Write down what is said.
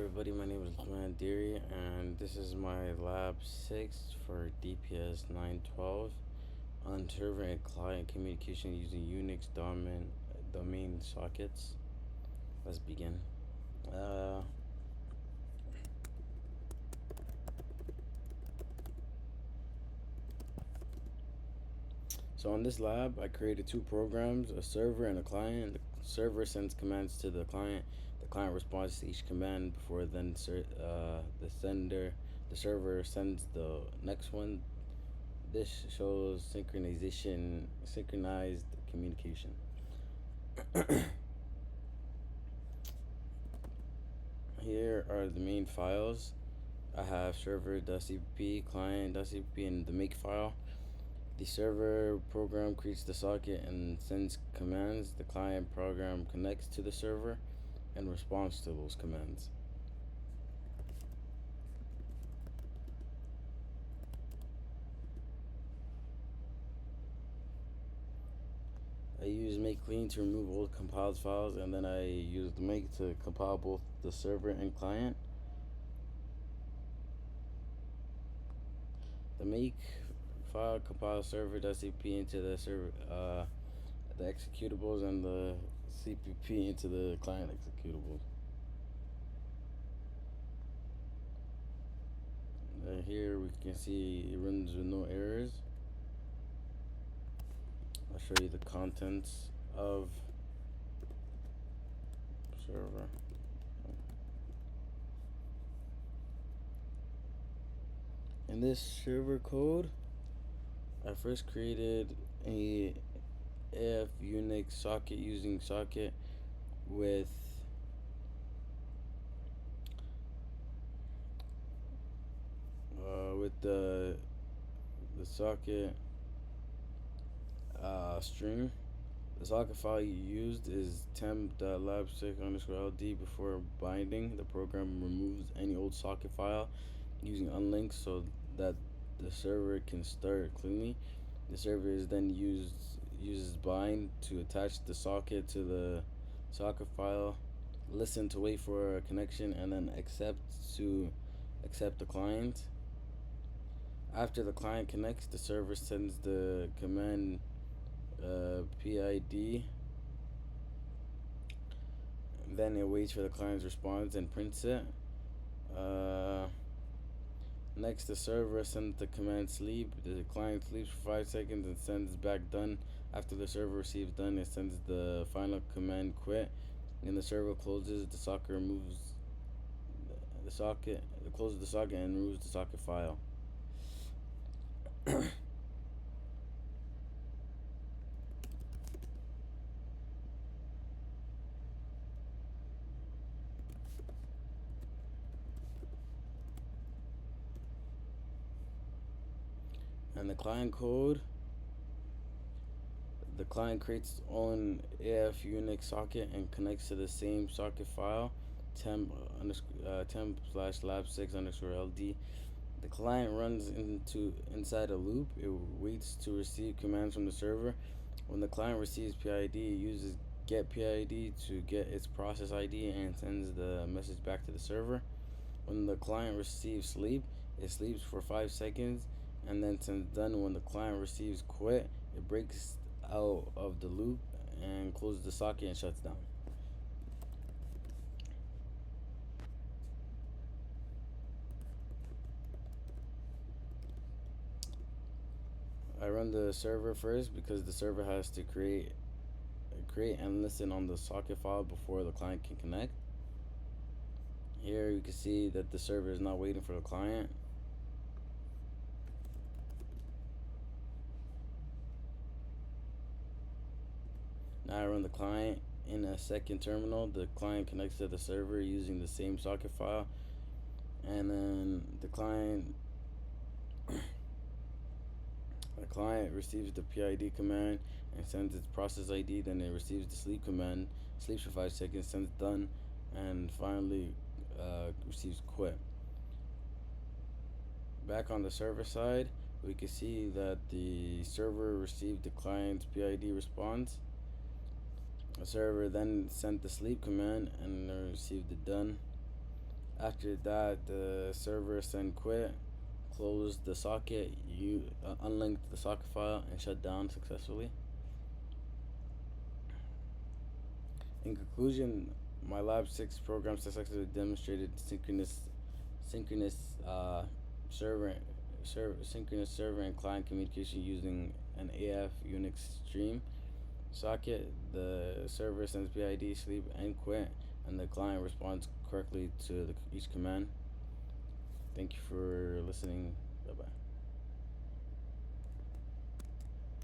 everybody, my name is Luqman Deary, and this is my lab 6 for DPS912 on server and client communication using Unix domain sockets. Let's begin. So on this lab, I created two programs, a server and a client. The server sends commands to the client. The client responds to each command before then the server sends the next one. This shows synchronized communication. Here are the main files. I have server.cpp, client.cpp, and the make file. The server program creates the socket and sends commands. The client program connects to the server and responds to those commands. I use make clean to remove old compiled files, and then I use the make to compile both the server and client. The make file compiles server.cpp into the server, the executables, and the CPP into the client executables. Here we can see it runs with no errors. I'll show you the contents of server. In this server code, I first created a AF Unix socket using socket with the socket string. The socket file you used is temp.lab6_ld. Before binding, the program removes any old socket file using unlinked so that the server can start cleanly. The server is then uses bind to attach the socket to the socket file, listen to wait for a connection, and then accept the client. After the client connects, the server sends the command PID. Then it waits for the client's response and prints it. Next, the server sends the command sleep. The client sleeps for 5 seconds and sends back done. After the server receives done, it sends the final command quit. And the server closes the socket, closes the socket and removes the socket file. And the client code, the client creates its own AF Unix socket and connects to the same socket file, temp/lab6_ld. The client runs inside a loop. It waits to receive commands from the server. When the client receives PID, it uses get PID to get its process ID and sends the message back to the server. When the client receives sleep, it sleeps for 5 seconds and then sends done. When the client receives quit, it breaks out of the loop and closes the socket and shuts down. I run the server first because the server has to create and listen on the socket file before the client can connect. Here you can see that the server is not waiting for the client. Now I run the client in a second terminal. The client connects to the server using the same socket file, and then the client receives the PID command and sends its process ID. Then it receives the sleep command, sleeps for 5 seconds, sends done, and finally receives quit. Back on the server side, we can see that the server received the client's PID response. The server then sent the sleep command and received the done. After that, the server send quit, closed the socket, you unlinked the socket file, and shut down successfully. In conclusion, my Lab 6 program successfully demonstrated synchronous server, synchronous server and client communication using an AF Unix stream socket. The server sends PID, sleep, and quit, and the client responds correctly to each command. Thank you for listening. Bye bye.